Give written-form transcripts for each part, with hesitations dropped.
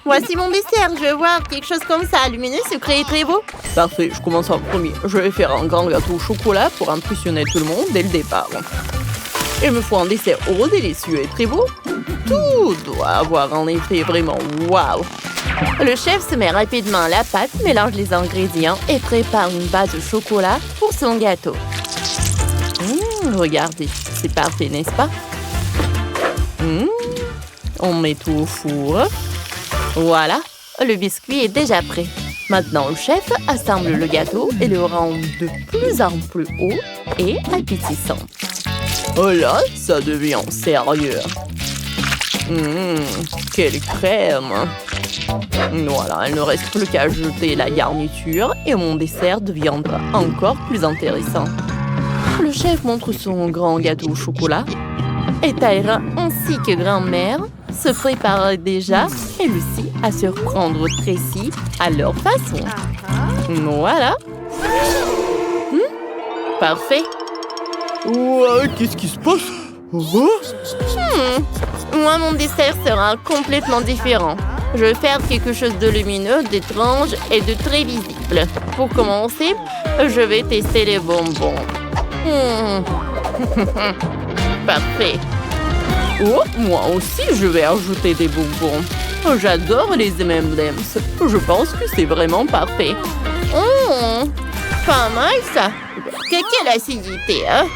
Voici mon dessert. Je veux voir quelque chose comme ça, lumineux, sucré et très beau. Parfait, je commence en premier. Je vais faire un grand gâteau au chocolat pour impressionner tout le monde dès le départ. Il me faut un dessert délicieux et très beau. Tout doit avoir un effet vraiment waouh. Le chef se met rapidement à la pâte, mélange les ingrédients et prépare une base de chocolat pour son gâteau. Regardez, c'est parfait, n'est-ce pas? On met tout au four. Voilà, le biscuit est déjà prêt. Maintenant, le chef assemble le gâteau et le rend de plus en plus haut et appétissant. Oh là, ça devient sérieux. Quelle crème! Voilà, il ne reste plus qu'à ajouter la garniture et mon dessert deviendra encore plus intéressant. Le chef montre son grand gâteau au chocolat et Tyra ainsi que grand-mère se préparent déjà et Lucie à surprendre Tracy à leur façon. Voilà. Parfait. Ouais, qu'est-ce qui se passe? Moi, mon dessert sera complètement différent. Je vais faire quelque chose de lumineux, d'étrange et de très visible. Pour commencer, je vais tester les bonbons. Parfait. Oh, moi aussi, je vais ajouter des bonbons. J'adore les M&M's. Je pense que c'est vraiment parfait. Pas mal, ça. Quelle acidité, hein?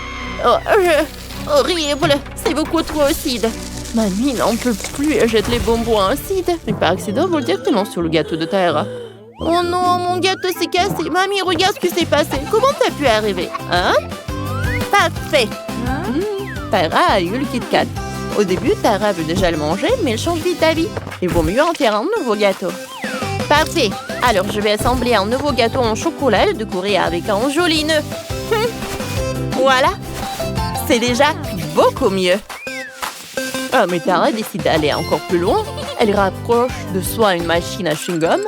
Horrible. C'est beaucoup trop acide. Mamie n'en peut plus et jette les bonbons acides. Mais par accident, vole directement sur le gâteau de Tyra. Oh non, mon gâteau s'est cassé. Mamie, regarde ce qui s'est passé. Comment t'as pu arriver? Hein? Parfait. Tyra a eu le Kit Kat. Au début, Tyra veut déjà le manger, mais elle change vite d'avis. Il vaut mieux en faire un nouveau gâteau. Parfait. Alors, je vais assembler un nouveau gâteau en chocolat et le décorer avec un joli nœud. Voilà. C'est déjà beaucoup mieux. Ah, mais Tyra décide d'aller encore plus loin. Elle rapproche de soi une machine à chewing-gum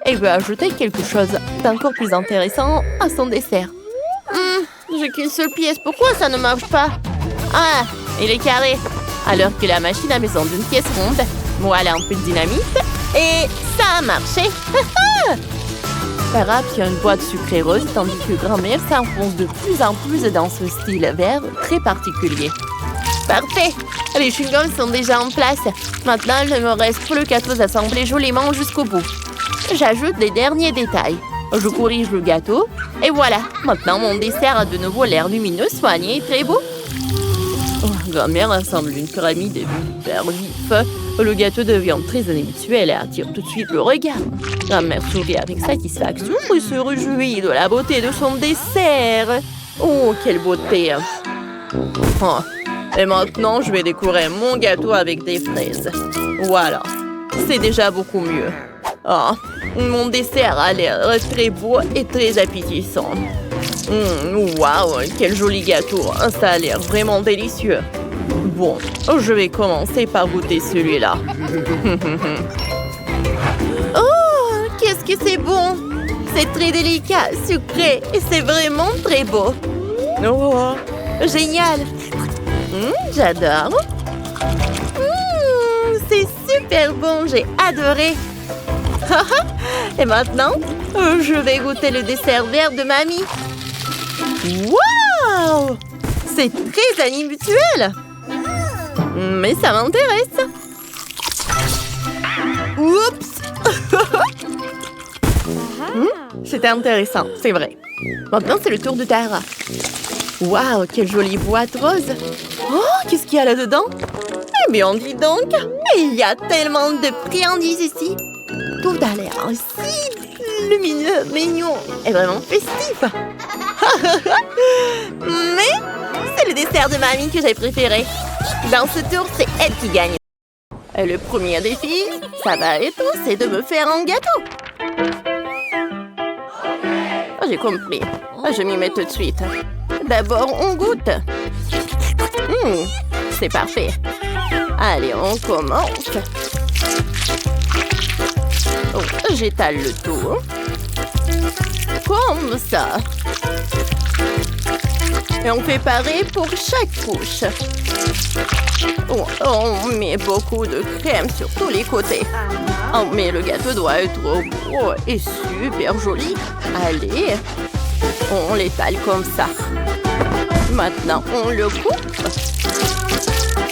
et veut ajouter quelque chose d'encore plus intéressant à son dessert. J'ai qu'une seule pièce. Pourquoi ça ne marche pas? Ah, il est carré. Alors que la machine a besoin d'une pièce ronde. Voilà un peu de dynamite. Et ça a marché. Tyra tient une boîte sucrée rose, tandis que grand-mère s'enfonce de plus en plus dans ce style vert très particulier. Parfait. Les chewing-gums sont déjà en place. Maintenant, il ne me reste plus qu'à tous assembler joliment jusqu'au bout. J'ajoute les derniers détails. Je corrige le gâteau. Et voilà. Maintenant, mon dessert a de nouveau l'air lumineux, soigné et très beau. Grand-mère assemble une pyramide hyper vif. Le gâteau devient très inhabituel et attire tout de suite le regard. Grand-mère sourit avec satisfaction et se réjouit de la beauté de son dessert. Oh, quelle beauté! Et maintenant, je vais décorer mon gâteau avec des fraises. Voilà, c'est déjà beaucoup mieux. Mon dessert a l'air très beau et très appétissant. Waouh, quel joli gâteau! Ça a l'air vraiment délicieux. Bon, je vais commencer par goûter celui-là. Oh, qu'est-ce que c'est bon! C'est très délicat, sucré et c'est vraiment très beau. Oh, génial! J'adore. C'est super bon, j'ai adoré. Et maintenant, je vais goûter le dessert vert de mamie. Waouh! C'est très inhabituel. Mais ça m'intéresse. Oups! C'était intéressant, c'est vrai. Maintenant, c'est le tour de Tyra. Waouh, quelle jolie boîte rose! Oh, qu'est-ce qu'il y a là-dedans? Eh bien, dis donc, il y a tellement de friandises ici. Tout a l'air si lumineux, mignon et vraiment festif. Mais c'est le dessert de mamie que j'ai préféré. Dans ce tour, c'est elle qui gagne. Et le premier défi, ça va être, c'est de me faire un gâteau. J'ai compris. Je m'y mets tout de suite. D'abord, on goûte. C'est parfait. Allez, on commence. J'étale le tout. Comme ça. Et on fait pareil pour chaque couche. Oh, on met beaucoup de crème sur tous les côtés. Oh, mais le gâteau doit être beau et super joli. Allez, on l'étale comme ça. Maintenant, on le coupe.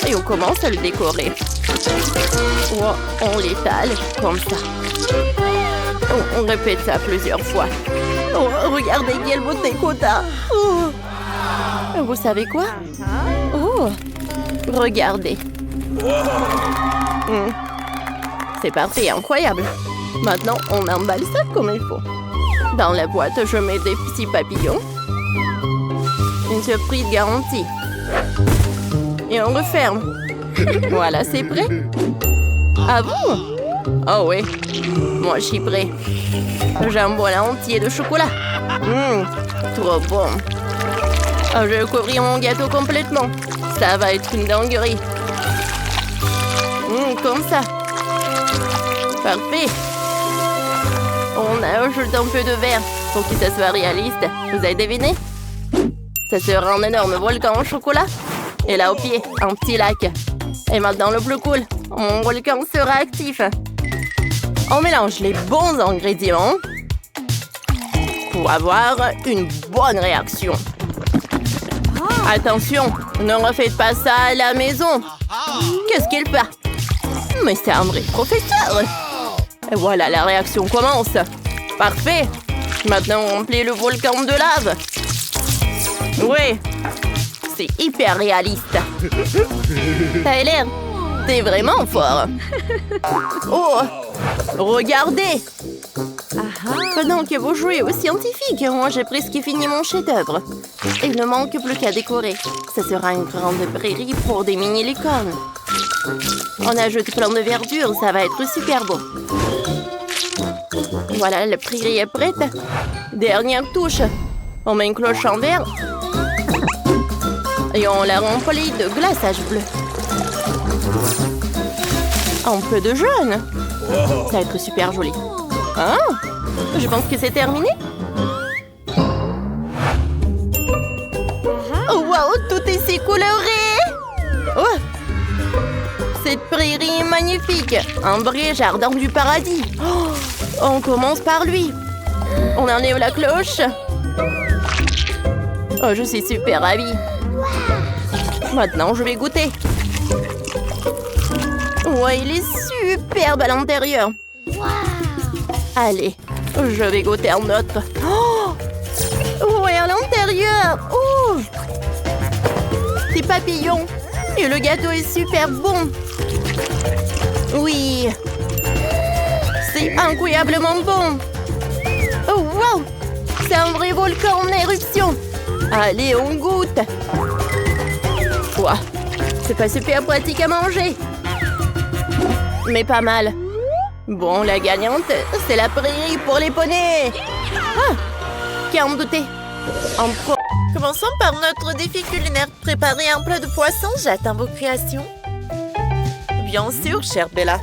Et on commence à le décorer. Oh, on l'étale comme ça. On répète ça plusieurs fois. Oh, regardez quelle beauté qu'on a. Oh. Vous savez quoi? Oh, regardez. C'est parfait, incroyable. Maintenant, on emballe ça comme il faut. Dans la boîte, je mets des petits papillons. Une surprise garantie. Et on referme. Voilà, c'est prêt. Ah bon? Oh oui, moi je suis prêt. J'ai un bol entier de chocolat. Trop bon. Oh, je vais couvrir mon gâteau complètement. Ça va être une dinguerie. Comme ça. Parfait. On ajoute un peu de verre pour que ça soit réaliste. Vous avez deviné? Ça sera un énorme volcan au chocolat. Et là au pied, un petit lac. Et maintenant le plus cool, mon volcan sera actif. On mélange les bons ingrédients pour avoir une bonne réaction. Attention, ne refaites pas ça à la maison. Qu'est-ce qu'il fait? Mais c'est un vrai professeur. Et voilà, la réaction commence. Parfait. Maintenant, on remplit le volcan de lave. Oui, c'est hyper réaliste. Tyler, t'es vraiment fort. Oh, regardez. Pendant que vous jouez aux scientifiques, moi j'ai presque fini mon chef-d'œuvre. Il ne manque plus qu'à décorer. Ce sera une grande prairie pour des mini-licornes. On ajoute plein de verdure, ça va être super beau. Voilà, la prairie est prête. Dernière touche. On met une cloche en verre. Et on la remplit de glaçage bleu. Un peu de jaune. Ça va être super joli. Ah, je pense que c'est terminé. Oh, wow, tout est si coloré. Oh, cette prairie est magnifique. Un vrai jardin du paradis. Oh, on commence par lui. On enlève la cloche. Oh, je suis super ravie. Maintenant, je vais goûter. Ouais, il est superbe à l'intérieur. Allez, je vais goûter un autre. Oh, ouais, à l'intérieur. Oh, des papillons. Et le gâteau est super bon. Oui, c'est incroyablement bon. Oh, wow, c'est un vrai volcan en éruption. Allez, on goûte. Ouah, c'est pas super pratique à manger. Mais pas mal. Bon, la gagnante, c'est la prairie pour les poneys. Ah, qui en doutait? Commençons par notre défi culinaire. Préparer un plat de poisson, j'attends vos créations. Bien sûr, chère Bella.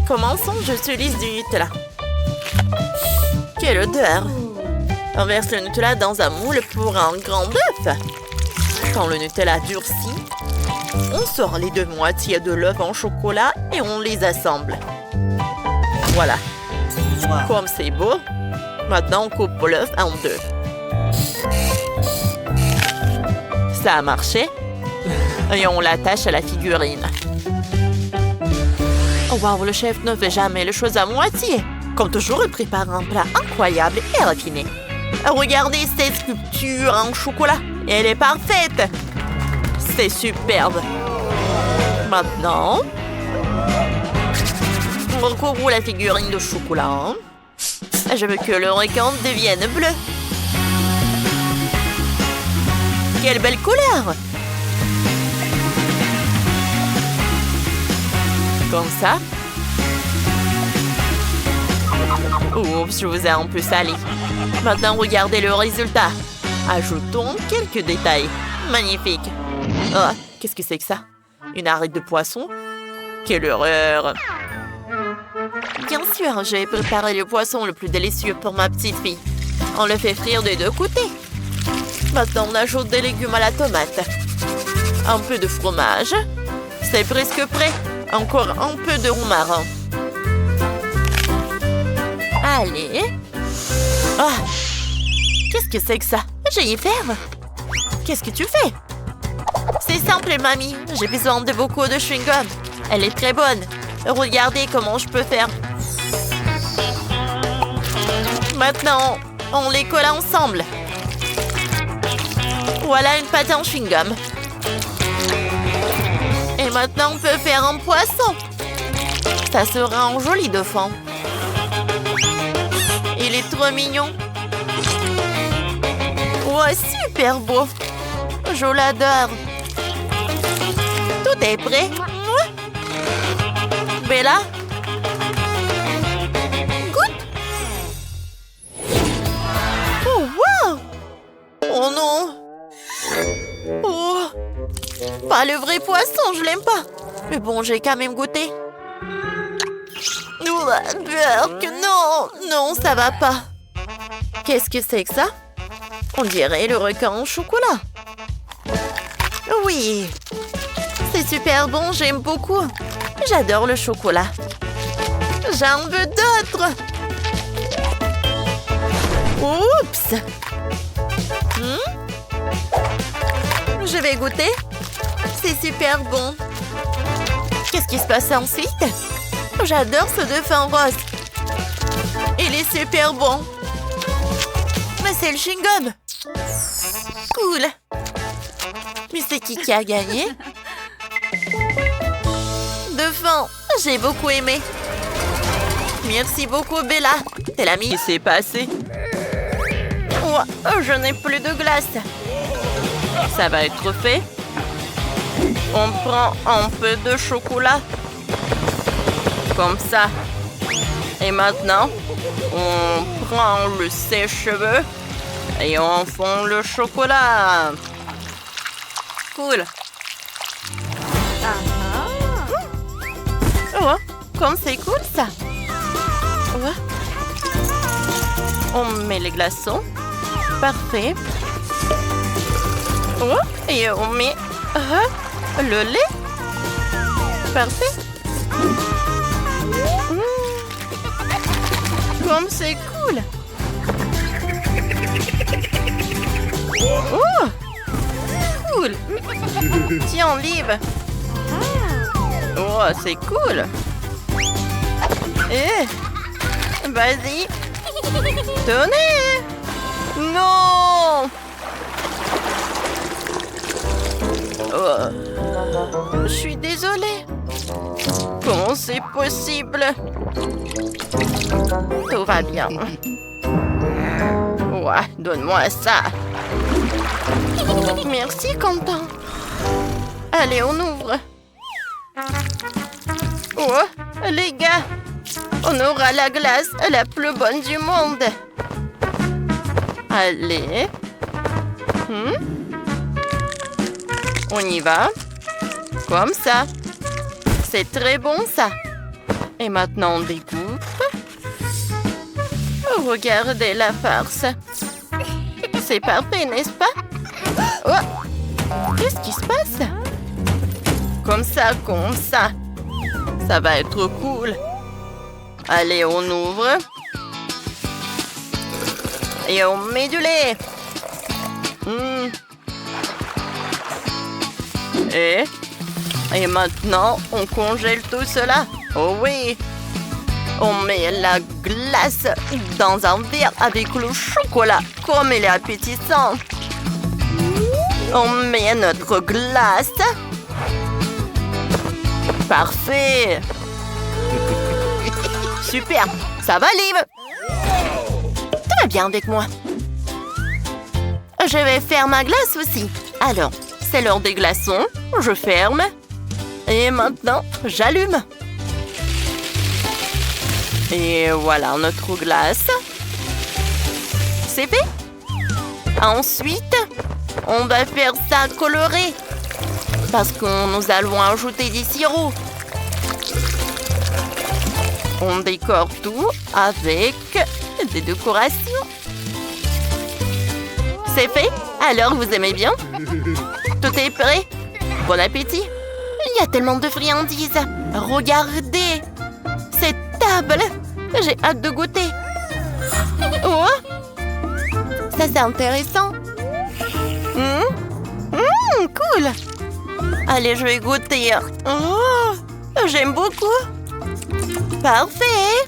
Commençons, j'utilise du Nutella. Quelle odeur! On verse le Nutella dans un moule pour un grand bœuf. Quand le Nutella durcit, on sort les deux moitiés de l'œuf en chocolat et on les assemble. Voilà. Comme c'est beau, maintenant on coupe l'œuf en deux. Ça a marché. Et on l'attache à la figurine. Oh wow, le chef ne fait jamais les choses à moitié. Comme toujours, il prépare un plat incroyable et raffiné. Regardez cette sculpture en chocolat. Elle est parfaite. C'est superbe. Maintenant, on recouvre la figurine de chocolat. Je veux que le requin devienne bleu. Quelle belle couleur! Comme ça. Oups, je vous ai un peu salé. Maintenant, regardez le résultat. Ajoutons quelques détails. Magnifique. Oh, qu'est-ce que c'est que ça? Une arête de poisson? Quelle horreur! Bien sûr, j'ai préparé le poisson le plus délicieux pour ma petite fille. On le fait frire des deux côtés. Maintenant, on ajoute des légumes à la tomate. Un peu de fromage. C'est presque prêt. Encore un peu de romarin. Allez. Ah. Qu'est-ce que c'est que ça? J'ai y faire. Qu'est-ce que tu fais? C'est simple, mamie. J'ai besoin de beaucoup de chewing-gum. Elle est très bonne. Regardez comment je peux faire. Maintenant, on les colle ensemble. Voilà une pâte en chewing-gum. Et maintenant, on peut faire un poisson. Ça sera un joli dauphin. Il est trop mignon. Ouais, super beau. Je l'adore. Tout est prêt. Bella? Goûte. Oh, wow! Oh non! Oh! Pas le vrai poisson, je l'aime pas. Mais bon, j'ai quand même goûté. Berk, non! Non, ça va pas. Qu'est-ce que c'est que ça? On dirait le requin au chocolat. Oui! C'est super bon, j'aime beaucoup. J'adore le chocolat. J'en veux d'autres. Oups! Je vais goûter. C'est super bon. Qu'est-ce qui se passe ensuite? J'adore ce dauphin rose. Il est super bon. Mais c'est le chewing-gum. Cool. Mais c'est qui a gagné? Dauphin, j'ai beaucoup aimé. Merci beaucoup, Bella. T'es l'amie. Qu'est-ce qui s'est passé? Oh, je n'ai plus de glace. Ça va être fait. On prend un peu de chocolat. Comme ça. Et maintenant, on prend le sèche-cheveux et on fond le chocolat. Cool. Oh, comme c'est cool ça. Oh. On met les glaçons. Parfait. Oh, et on met le lait. Parfait. Comme c'est cool. Oh, cool. Tiens, Liv. Oh, c'est cool. Vas-y. Tenez. Non. Oh. Je suis désolée. Comment c'est possible? Tout va bien. Ouais, donne-moi ça. Merci, Quentin. Allez, on ouvre. Oh, les gars, on aura la glace la plus bonne du monde. Allez. On y va. Comme ça. C'est très bon, ça. Et maintenant, on découpe. Regardez la farce. C'est parfait, n'est-ce pas? Oh, qu'est-ce qui se passe? Comme ça, comme ça. Ça va être cool. Allez, on ouvre. Et on met du lait. Et maintenant, on congèle tout cela. Oh oui. On met la glace dans un verre avec le chocolat, comme il est appétissant. On met notre glace. Parfait. Super. Ça va, Liv? Tout va bien avec moi. Je vais faire ma glace aussi. Alors, c'est l'heure des glaçons. Je ferme. Et maintenant, j'allume. Et voilà notre glace. C'est fait. Ensuite, on va faire ça coloré. Parce que nous allons ajouter des sirops. On décore tout avec des décorations. C'est fait. Alors, vous aimez bien? Tout est prêt? Bon appétit! Il y a tellement de friandises! Regardez! Cette table! J'ai hâte de goûter! Oh! Ça, c'est intéressant! Cool! Allez, je vais goûter! Oh! J'aime beaucoup! Parfait!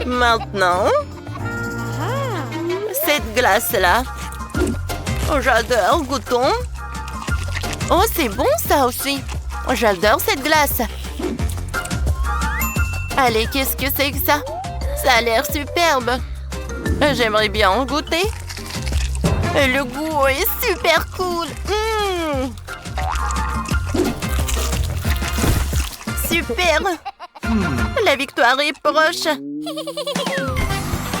Maintenant, cette glace-là. Oh, j'adore, goûtons. Oh, c'est bon ça aussi. Oh, j'adore cette glace. Allez, qu'est-ce que c'est que ça? Ça a l'air superbe. J'aimerais bien en goûter. Le goût est super cool. Super. La victoire est proche.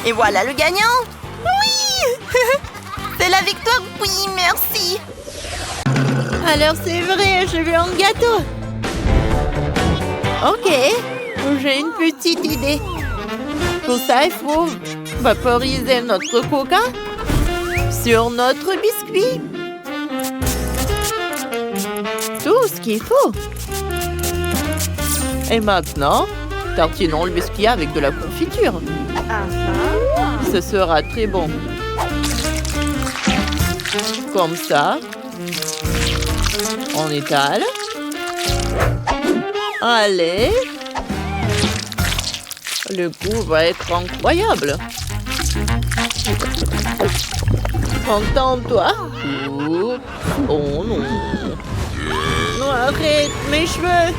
Et voilà le gagnant. Oui. C'est la victoire. Oui, merci. Alors c'est vrai, je veux un gâteau. Ok, j'ai une petite idée. Pour ça, il faut vaporiser notre coca sur notre biscuit. Tout ce qu'il faut. Et maintenant, tartinons le biscuit avec de la confiture. Ce sera très bon. Comme ça. On étale. Allez. Le goût va être incroyable. Entends-toi. Oh non. Non, arrête, mes cheveux.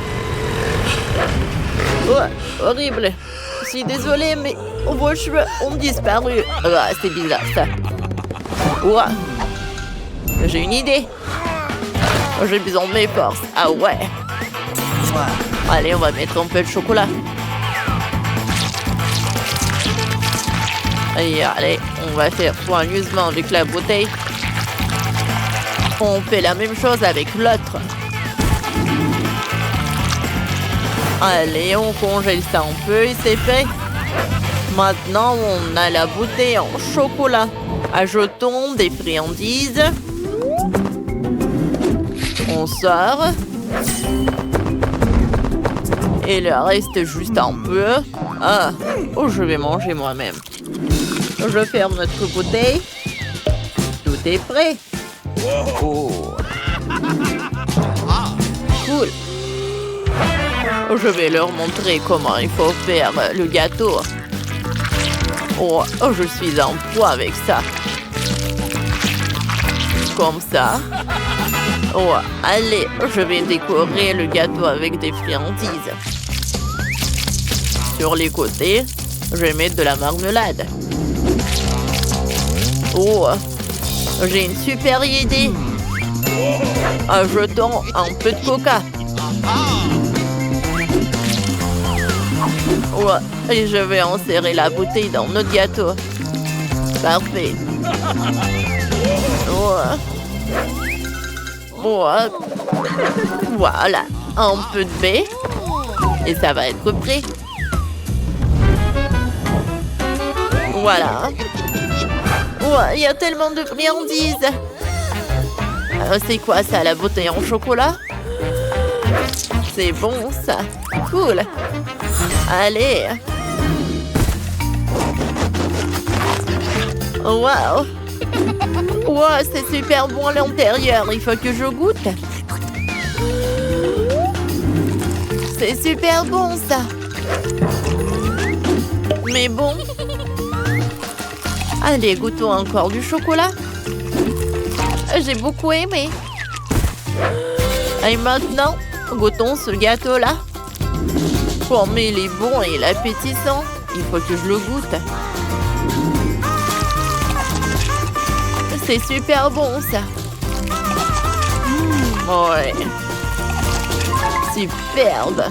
Oh, horrible. Je suis désolée, mais vos cheveux ont disparu. Ah, c'est bizarre, ça. Ouah. J'ai une idée. J'ai besoin de mes forces. Ah ouais. Allez, on va mettre un peu de chocolat. Et allez, on va faire soigneusement avec la bouteille. On fait la même chose avec l'autre. Allez, on congèle ça un peu et c'est fait. Maintenant, on a la bouteille en chocolat. Ajoutons des friandises. On sort. Et le reste juste un peu. Ah, oh, je vais manger moi-même. Je ferme notre bouteille. Tout est prêt. Oh. Cool. Je vais leur montrer comment il faut faire le gâteau. Oh, je suis en poids avec ça. Comme ça. Oh, allez, je vais décorer le gâteau avec des friandises. Sur les côtés, je vais mettre de la marmelade. Oh, j'ai une super idée. Ajoutons un peu de coca. Oh, et je vais insérer la bouteille dans notre gâteau. Parfait. Oh. Oh. Voilà, un peu de baie. Et ça va être prêt. Voilà. Oh, il y a tellement de friandises. C'est quoi ça, la bouteille en chocolat? C'est bon ça. Cool. Allez. Wow. Wow, c'est super bon à l'intérieur. Il faut que je goûte. C'est super bon ça. Mais bon. Allez, goûtons encore du chocolat. J'ai beaucoup aimé. Et maintenant, goûtons ce gâteau-là. Comme il est bon et appétissant, il faut que je le goûte. C'est super bon, ça. Ouais. Superbe.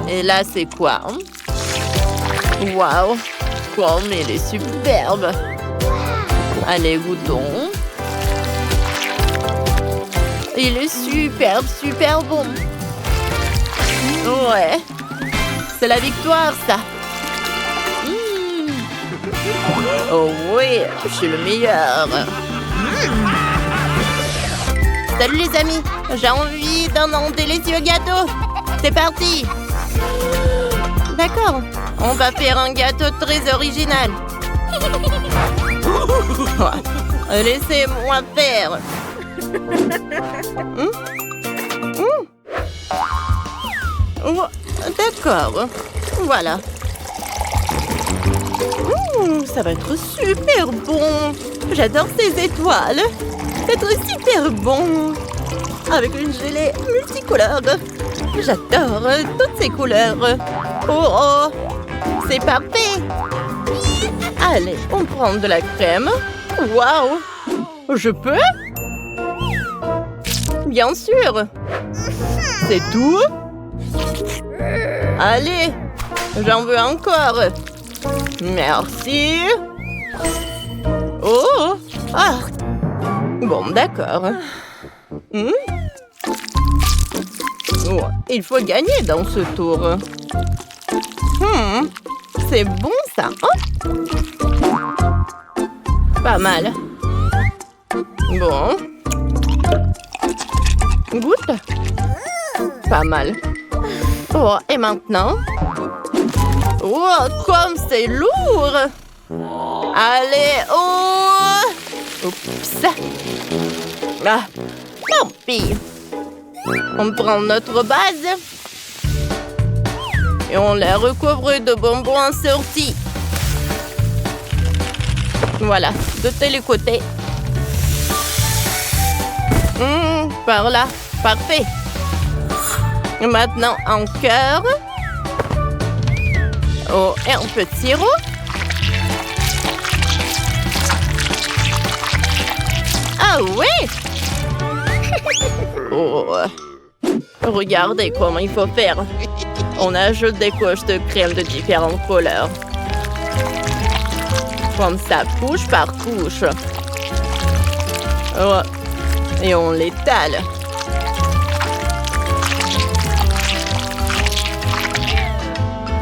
Et là, c'est quoi? Waouh. Comme il est superbe. Allez, goûtons. Il est superbe, super bon. Ouais. C'est la victoire, ça. Oh oui, je suis le meilleur. Salut les amis, j'ai envie d'un délicieux gâteau. C'est parti. D'accord, on va faire un gâteau très original. Laissez-moi faire. Oh, d'accord, voilà. Ça va être super bon. J'adore ces étoiles. C'est super bon. Avec une gelée multicolore. J'adore toutes ces couleurs. Oh, c'est parfait. Allez, on prend de la crème. Waouh. Je peux? Bien sûr. C'est tout? Allez, j'en veux encore. Merci. Oh, ah. Bon, d'accord. Oh, il faut gagner dans ce tour. C'est bon ça. Oh. Pas mal. Bon. Goûte. Pas mal. Oh, et maintenant? Oh, comme c'est lourd! Allez, oh! Oups! Ah, tant pis. On prend notre base et on la recouvre de bonbons assortis. Voilà, de tous les côtés. Par là, parfait. Maintenant, en cœur. Oh, et un peu de sirop. Ah oui! Oh. Regardez comment il faut faire. On ajoute des couches de crème de différentes couleurs. Comme ça, couche par couche. Oh. Et on l'étale.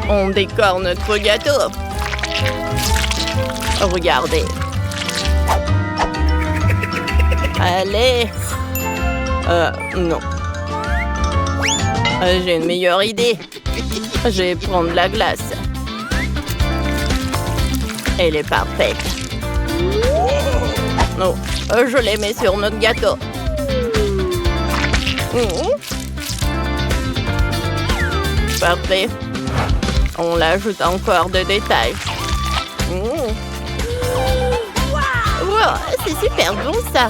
On décore notre gâteau. Regardez. Allez. Non. J'ai une meilleure idée. Je vais prendre la glace. Elle est parfaite. Non, je les mets sur notre gâteau. Parfait. On l'ajoute encore de détails. Wow, c'est super bon ça.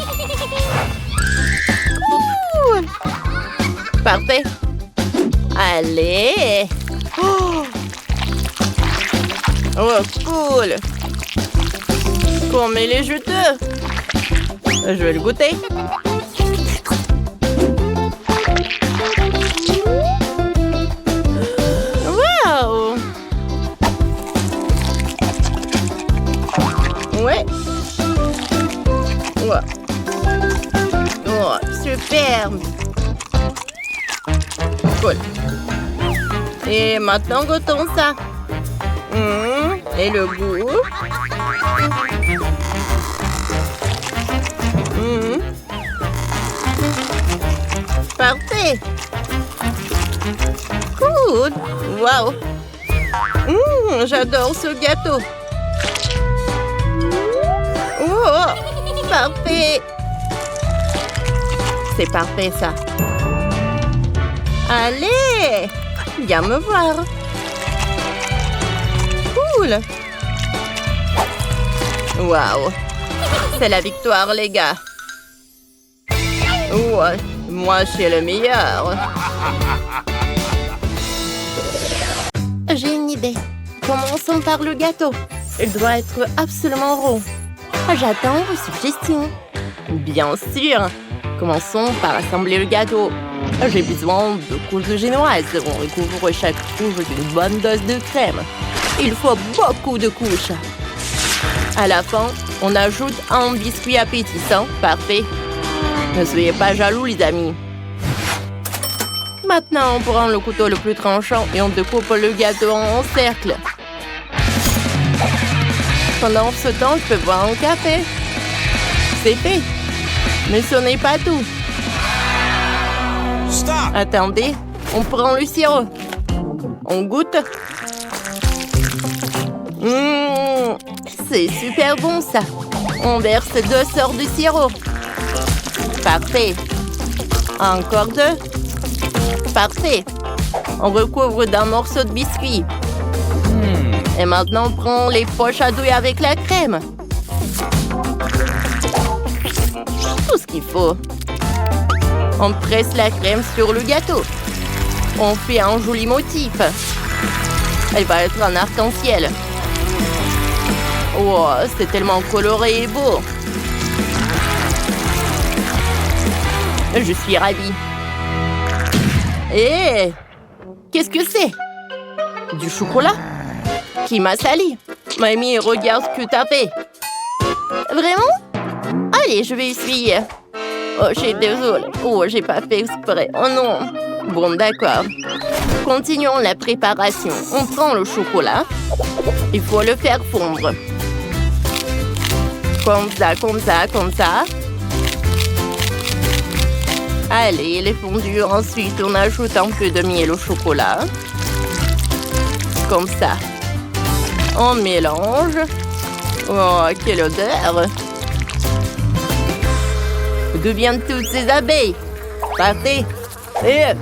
Cool. Parfait. Allez. Oh, cool. Comme il est juteux. Je vais le goûter. Wow. Ouais. Ouais. Oh, superbe. Cool. Et maintenant, goûtons ça. Et le goût. Parfait. Cool. Wow. J'adore ce gâteau. Oh, parfait. C'est parfait ça. Allez, viens me voir. Cool. Waouh. C'est la victoire, les gars. Ouais, moi, je suis le meilleur. J'ai une idée. Commençons par le gâteau. Il doit être absolument rond. J'attends vos suggestions. Bien sûr. Commençons par assembler le gâteau. J'ai besoin de couches génoises. On recouvre chaque couche d'une bonne dose de crème. Il faut beaucoup de couches. À la fin, on ajoute un biscuit appétissant. Parfait. Ne soyez pas jaloux, les amis. Maintenant, on prend le couteau le plus tranchant et on découpe le gâteau en cercle. Pendant ce temps, je peux boire un café. C'est fait. Mais ce n'est pas tout. Stop. Attendez, on prend le sirop. On goûte. C'est super bon ça. On verse 2 sortes de sirop. Parfait. Encore 2. Parfait. On recouvre d'un morceau de biscuit. Et maintenant, on prend les poches à douille avec la crème. Tout ce qu'il faut. On presse la crème sur le gâteau. On fait un joli motif. Elle va être un arc-en-ciel. Oh, c'est tellement coloré et beau. Je suis ravie. Hé! Qu'est-ce que c'est? Du chocolat? Qui m'a sali? Mamie, regarde ce que t'as fait. Vraiment? Allez, je vais essuyer. Oh, je suis désolée. Oh, j'ai pas fait exprès. Oh non. Bon, d'accord. Continuons la préparation. On prend le chocolat. Il faut le faire fondre. Comme ça, comme ça, comme ça. Allez, il est fondu. Ensuite, on ajoute un peu de miel au chocolat. Comme ça. On mélange. Oh, quelle odeur! D'où viennent toutes ces abeilles? Partez!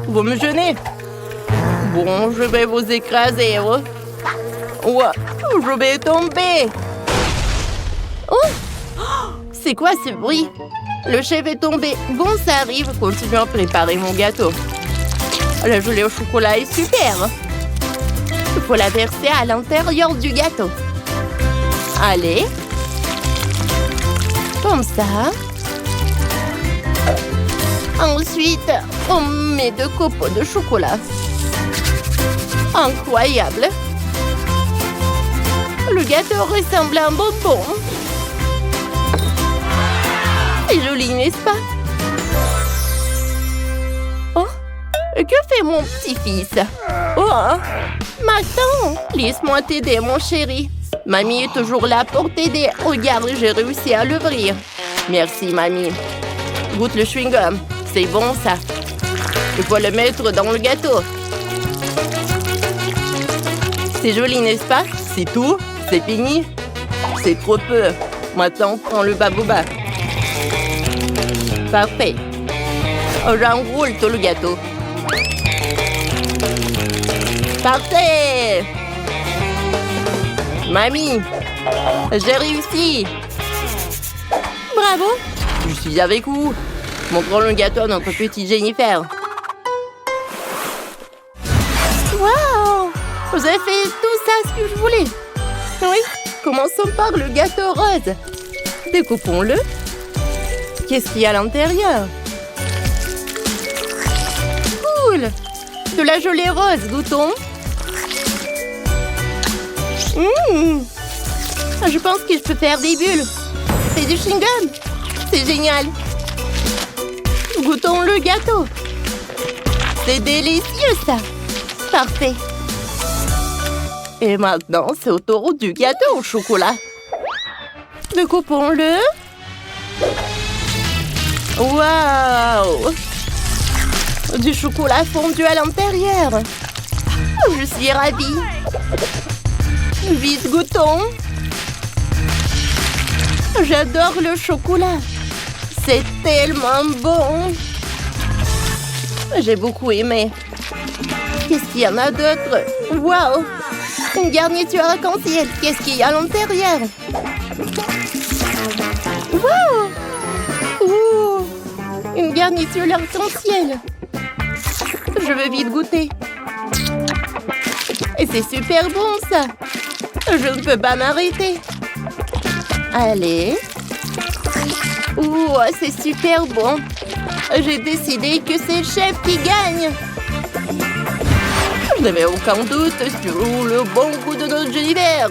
Vous me gênez! Bon, je vais vous écraser. Oh, je vais tomber! Oh! C'est quoi ce bruit? Le chef est tombé. Bon, ça arrive. Continuons à préparer mon gâteau. La gelée au chocolat est super. Il faut la verser à l'intérieur du gâteau. Allez. Comme ça. Ensuite, on met 2 copeaux de chocolat. Incroyable. Le gâteau ressemble à un bonbon. C'est joli, n'est-ce pas? Oh, que fait mon petit-fils? Oh, Matin, laisse-moi t'aider, mon chéri. Mamie est toujours là pour t'aider. Regarde, j'ai réussi à l'ouvrir. Merci, mamie. Goûte le chewing-gum. C'est bon, ça. Il faut le mettre dans le gâteau. C'est joli, n'est-ce pas? C'est tout? C'est fini? C'est trop peu. Maintenant, prends le babouba. Parfait. J'enroule tout le gâteau. Parfait! Mamie, j'ai réussi! Bravo! Je suis avec vous. Montrons le gâteau à notre petite Jennifer. Waouh! Vous avez fait tout ça, ce que je voulais. Oui, commençons par le gâteau rose. Découpons-le. Qu'est-ce qu'il y a à l'intérieur? Cool! De la gelée rose, goûtons. Je pense que je peux faire des bulles. C'est du chewing-gum. C'est génial. Goûtons le gâteau. C'est délicieux, ça. Parfait. Et maintenant, c'est au tour du gâteau au chocolat. Découpons-le. Waouh! Du chocolat fondu à l'intérieur. Je suis ravie. Vite, goûtons. J'adore le chocolat. C'est tellement bon. J'ai beaucoup aimé. Qu'est-ce qu'il y en a d'autre? Waouh! Une garniture arc-en-ciel. Qu'est-ce qu'il y a à l'intérieur? Waouh! Ouh! Une garniture arc-en-ciel. Je veux vite goûter. Et c'est super bon, ça. Je ne peux pas m'arrêter. Allez. Ouh, c'est super bon. J'ai décidé que c'est le chef qui gagne. Je n'avais aucun doute sur le bon goût de notre Jennifer.